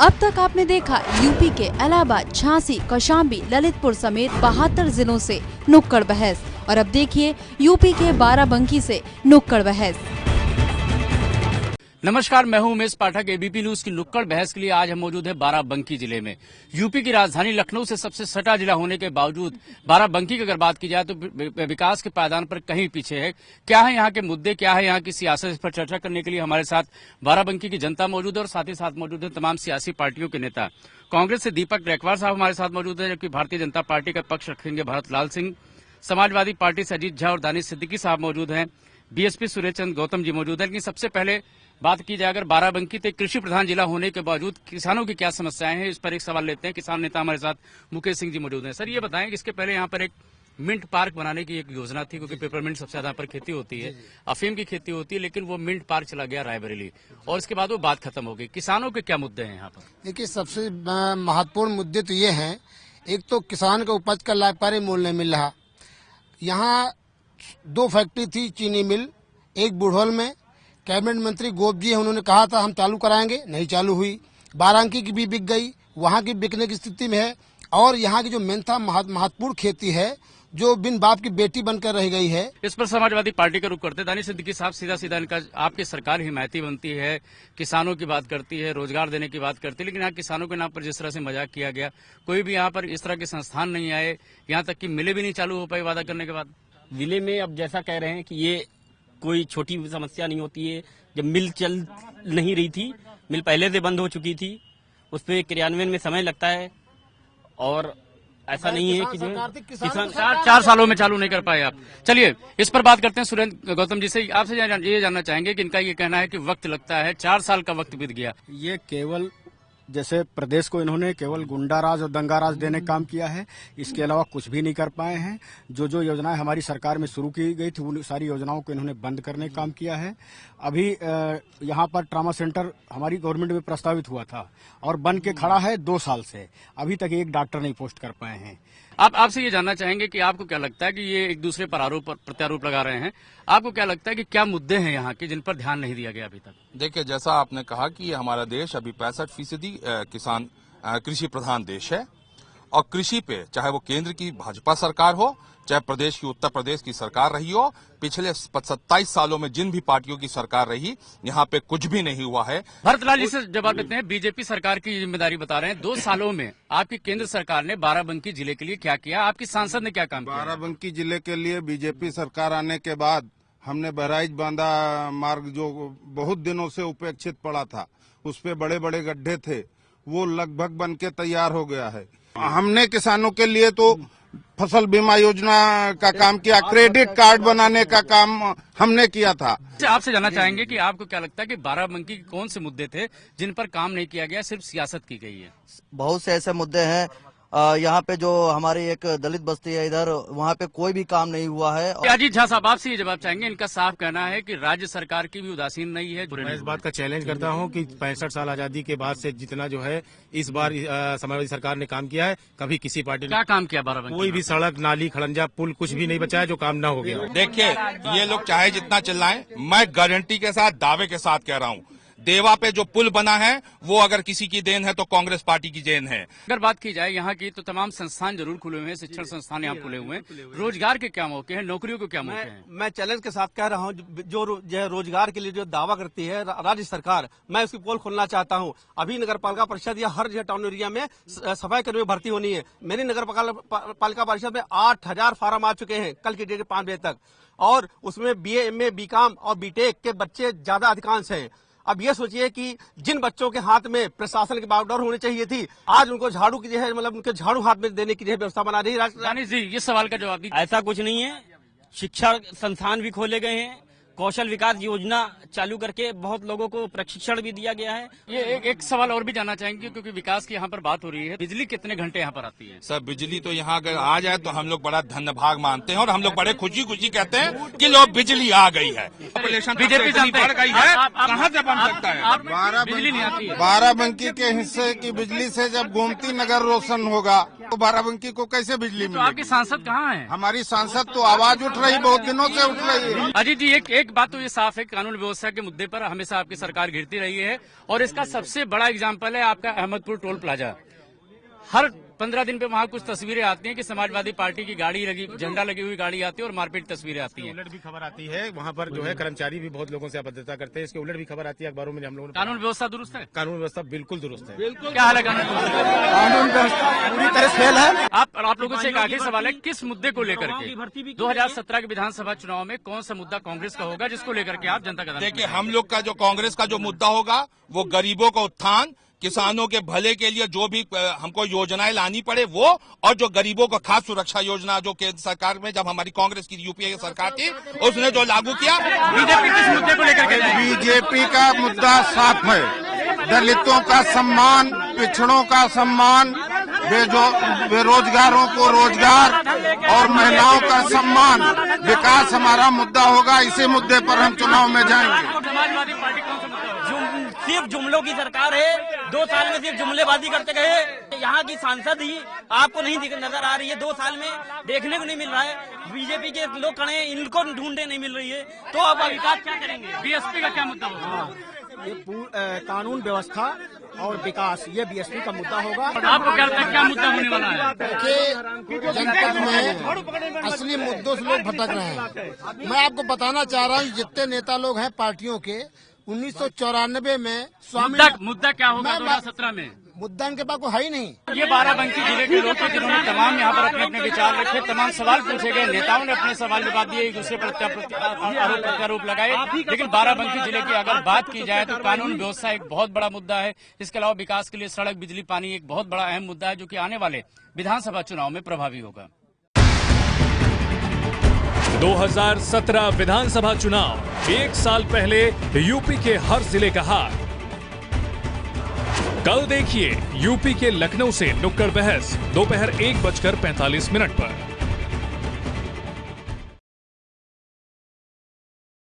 अब तक आपने देखा यूपी के इलाहाबाद, झांसी, कौशाम्बी, ललितपुर समेत 72 जिलों से नुक्कड़ बहस और अब देखिए यूपी के बाराबंकी से नुक्कड़ बहस। नमस्कार, मैं हूं उमेश पाठक। एबीपी न्यूज की नुक्कड़ बहस के लिए आज हम मौजूद है बाराबंकी जिले में। यूपी की राजधानी लखनऊ से सबसे सटा जिला होने के बावजूद बाराबंकी की अगर बात की जाए तो विकास के पायदान पर कहीं पीछे है। क्या है यहाँ के मुद्दे, क्या है यहाँ की सियासत, इस पर चर्चा करने के लिए हमारे साथ बाराबंकी की जनता मौजूद है और साथ ही साथ मौजूद है तमाम सियासी पार्टियों के नेता। कांग्रेस से दीपक गायकवाड़ साहब हमारे साथ मौजूद है, जबकि भारतीय जनता पार्टी का पक्ष रखेंगे भरत लाल सिंह। समाजवादी पार्टी से अजीत झा और दानिश सिद्दीकी साहब मौजूद हैं। बीएसपी सुरेश चंद्र गौतम जी मौजूद है। लेकिन सबसे पहले बात की जाए अगर बाराबंकी तो कृषि प्रधान जिला होने के बावजूद किसानों की क्या समस्याएं हैं, इस पर एक सवाल लेते हैं। किसान नेता हमारे साथ मुकेश सिंह जी मौजूद हैं। सर, ये बताएं कि इसके पहले यहाँ पर एक मिंट पार्क बनाने की एक योजना थी, क्योंकि पेपरमिंट सबसे ज्यादा पर खेती होती है, अफीम की खेती होती है, लेकिन वो मिंट पार्क चला गया रायबरेली और इसके बाद वो बात खत्म हो गई। किसानों के क्या मुद्दे हैं यहाँ पर? देखिए, सबसे महत्वपूर्ण मुद्दे तो ये हैं, एक तो किसान को उपज का लाभकारी मूल्य नहीं मिल रहा। यहाँ 2 फैक्ट्री थी चीनी मिल, एक बुढ़ौल में, कैबिनेट मंत्री गोप जी उन्होंने कहा था हम चालू कराएंगे, नहीं चालू हुई। बाराबंकी की भी बिक गई, वहाँ की बिकने की स्थिति में है। और यहाँ की जो मेन था महत्वपूर्ण खेती है जो बिन बाप की बेटी बनकर रह गई है। इस पर समाजवादी पार्टी का रुख करते दानिश सिद्दीकी साहब सीधा सीधा इनका, आपकी सरकार हिमायती बनती है, किसानों की बात करती है, रोजगार देने की बात करती है, लेकिन यहाँ किसानों के नाम पर जिस तरह से मजाक किया गया, कोई भी यहाँ पर इस तरह के संस्थान नहीं आए, यहाँ तक कि मिलें भी नहीं चालू हो पाई वादा करने के बाद। जिले में अब जैसा कह रहे हैं कि ये कोई छोटी समस्या नहीं होती है। जब मिल चल नहीं रही थी, मिल पहले से बंद हो चुकी थी, उस पे क्रियान्वयन में समय लगता है और ऐसा नहीं है कि जो किसान 4 सालों में चालू नहीं कर पाए आप। चलिए इस पर बात करते हैं सुरेंद्र गौतम जी से। आपसे ये जानना चाहेंगे कि इनका ये कहना है कि वक्त लगता है, 4 साल का वक्त बीत गया। ये केवल जैसे प्रदेश को इन्होंने केवल गुंडा राज और दंगा राज देने का काम किया है, इसके अलावा कुछ भी नहीं कर पाए हैं। जो योजनाएं हमारी सरकार में शुरू की गई थी उन सारी योजनाओं को इन्होंने बंद करने का काम किया है। अभी यहाँ पर ट्रामा सेंटर हमारी गवर्नमेंट में प्रस्तावित हुआ था और बन के खड़ा है 2 साल से, अभी तक एक डॉक्टर नहीं पोस्ट कर पाए हैं। आपसे ये जानना चाहेंगे कि आपको क्या लगता है कि ये एक दूसरे पर आरोप प्रत्यारोप लगा रहे हैं, आपको क्या लगता है कि क्या मुद्दे हैं यहाँ के जिन पर ध्यान नहीं दिया गया अभी तक? देखिए, जैसा आपने कहा कि हमारा देश अभी 65% किसान कृषि प्रधान देश है और कृषि पे चाहे वो केंद्र की भाजपा सरकार हो चाहे प्रदेश की उत्तर प्रदेश की सरकार रही हो, पिछले 27 सालों में जिन भी पार्टियों की सरकार रही, यहाँ पे कुछ भी नहीं हुआ है। भरत लाल जी से जवाब देते हैं, बीजेपी सरकार की जिम्मेदारी बता रहे हैं। 2 सालों में आपकी केंद्र सरकार ने बाराबंकी जिले के लिए क्या किया, आपकी सांसद ने क्या काम किया? बाराबंकी जिले के लिए बीजेपी सरकार आने के बाद हमने बहराइच बांधा मार्ग जो बहुत दिनों से उपेक्षित पड़ा था, उस पे बड़े बड़े गड्ढे थे, वो लगभग बन के तैयार हो गया है। हमने किसानों के लिए तो फसल बीमा योजना का काम किया, क्रेडिट कार्ड बनाने का काम हमने किया था। आपसे जानना चाहेंगे कि आपको क्या लगता है कि बाराबंकी के कौन से मुद्दे थे जिन पर काम नहीं किया गया, सिर्फ सियासत की गई है? बहुत से ऐसे मुद्दे हैं। यहाँ पे जो हमारी एक दलित बस्ती है इधर, वहाँ पे कोई भी काम नहीं हुआ है। अजीत झा साहब, आपसे ये जवाब चाहेंगे, इनका साफ कहना है कि राज्य सरकार की भी उदासीन नहीं है। मैं इस बात का चैलेंज करता हूँ कि 65 साल आजादी के बाद से जितना जो है इस बार समाजवादी सरकार ने काम किया है, कभी किसी पार्टी ने क्या काम किया बाराबंकी? कोई भी सड़क, नाली, खड़ंजा, पुल कुछ भी नहीं बचा है जो काम न हो गया। देखिए, ये लोग चाहे जितना चिल्लाएं, मैं गारंटी के साथ, दावे के साथ कह रहा हूँ, देवा पे जो पुल बना है वो अगर किसी की देन है तो कांग्रेस पार्टी की देन है। अगर बात की जाए यहाँ की तो तमाम संस्थान जरूर खुले हुए हैं, शिक्षण संस्थान यहाँ खुले हुए हैं, रोजगार के क्या मौके हैं, नौकरियों के क्या मौके हैं? मैं चैलेंज के साथ कह रहा हूँ, जो रोजगार के लिए जो दावा करती है राज्य सरकार, मैं उसकी पोल खोलना चाहता हूँ। अभी नगर पालिका परिषद या हर टाउन एरिया में सफाई कर्मी भर्ती होनी है। मेरी नगर पालिका परिषद में 8000 फार्म आ चुके हैं कल की डेट 5 बजे तक, और उसमें BA, MA, BCom और BTech के बच्चे ज्यादा अधिकांश हैं। अब ये सोचिए कि जिन बच्चों के हाथ में प्रशासन की बागडोर होनी चाहिए थी, आज उनको झाड़ू की जो है, मतलब उनके झाड़ू हाथ में देने की जो है व्यवस्था बना रही है। दानिश जी, ये सवाल का जवाब दीजिए। ऐसा कुछ नहीं है। शिक्षा संस्थान भी खोले गए हैं, कौशल विकास योजना चालू करके बहुत लोगों को प्रशिक्षण भी दिया गया है। ये एक सवाल और भी जानना चाहेंगे, क्योंकि विकास की यहाँ पर बात हो रही है, बिजली कितने घंटे यहाँ पर आती है? सर, बिजली तो यहाँ अगर आ जाए तो हम लोग बड़ा धन्य भाग मानते हैं और हम लोग बड़े खुशी खुशी कहते हैं कि लो बिजली आ गई है। बीजेपी बढ़ गई है, कहाँ से बन सकता है? बिजली नहीं आती है। बाराबंकी के हिस्से की बिजली से जब गोमती नगर रोशन होगा तो बाराबंकी को कैसे बिजली तो मिलेगी? आपकी सांसद कहाँ है? हमारी सांसद तो आवाज उठ रही, बहुत दिनों से उठ रही है। अजीत जी, एक एक बात तो ये साफ है, कानून व्यवस्था के मुद्दे पर हमेशा आपकी सरकार घिरती रही है और इसका सबसे बड़ा एग्जाम्पल है आपका अहमदपुर टोल प्लाजा। हर 15 दिन पे वहाँ कुछ तस्वीरें आती हैं कि समाजवादी पार्टी की गाड़ी लगी, झंडा लगी हुई गाड़ी आती है और मारपीट तस्वीरें आती हैं। उलट भी खबर आती है, वहाँ पर जो है कर्मचारी भी बहुत लोगों से अभद्रता करते हैं, इसके उलट भी खबर आती है अखबारों में। हम लोगों ने कानून व्यवस्था दुरुस्त है, कानून व्यवस्था बिल्कुल दुरुस्त है। क्या हाल है कानून व्यवस्था पूरी तरह फेल है। आप लोगों से एक आखिरी सवाल है, किस मुद्दे को लेकर के 2017 के विधानसभा चुनाव में कौन सा मुद्दा कांग्रेस का होगा जिसको लेकर के आप जनता का? देखिए, हम लोग का जो कांग्रेस का जो मुद्दा होगा वो गरीबों का उत्थान, किसानों के भले के लिए जो भी हमको योजनाएं लानी पड़े वो, और जो गरीबों का खास सुरक्षा योजना जो केंद्र सरकार में जब हमारी कांग्रेस की यूपीए की सरकार थी उसने जो लागू किया। बीजेपी किस मुद्दे को लेकर के? बीजेपी का मुद्दा साफ है, दलितों का सम्मान, पिछड़ों का सम्मान, बेरोजगारों को रोजगार और महिलाओं का सम्मान, विकास हमारा मुद्दा होगा। इसी मुद्दे पर हम चुनाव में जाएंगे। समाजवादी पार्टी कौन सा मुद्दा होगा? सिर्फ जुमलों की सरकार है, 2 साल में सिर्फ जुमलेबाजी करते गए। यहाँ की सांसद ही आपको नहीं नजर आ रही है, 2 साल में देखने को नहीं मिल रहा है। बीजेपी के लोग खड़े हैं, इनको ढूंढे नहीं मिल रही है, तो अब विकास क्या करेंगे? बीएसपी का क्या मुद्दा होगा? ये कानून व्यवस्था और विकास, ये बीएसपी का मुद्दा होगा। आपको क्या लगता है क्या मुद्दा होने वाला है? देखिए, जनपद में असली मुद्दों से लोग भटक रहे हैं। मैं आपको बताना चाह रहा हूँ, जितने नेता लोग हैं पार्टियों के, 1994 में स्वामी मुद्दा क्या होगा 2017 में? मुद्दा इनके पास कोई है ही नहीं। ये बाराबंकी जिले के लोग थे जिन्होंने तमाम यहाँ पर अपने अपने विचार रखे, तमाम सवाल पूछे गए, नेताओं ने अपने सवाल जवाब दिए, एक दूसरे पर आरोप प्रत्यारोप लगाए। लेकिन बाराबंकी जिले की अगर बात की जाए तो कानून व्यवस्था एक बहुत बड़ा मुद्दा है। इसके अलावा विकास के लिए सड़क, बिजली, पानी एक बहुत बड़ा अहम मुद्दा है जो कि आने वाले विधानसभा चुनाव में प्रभावी होगा। 2017 विधानसभा चुनाव, 1 साल पहले यूपी के हर जिले का हाल। कल देखिए यूपी के लखनऊ से नुक्कड़ बहस दोपहर 1:45 पर।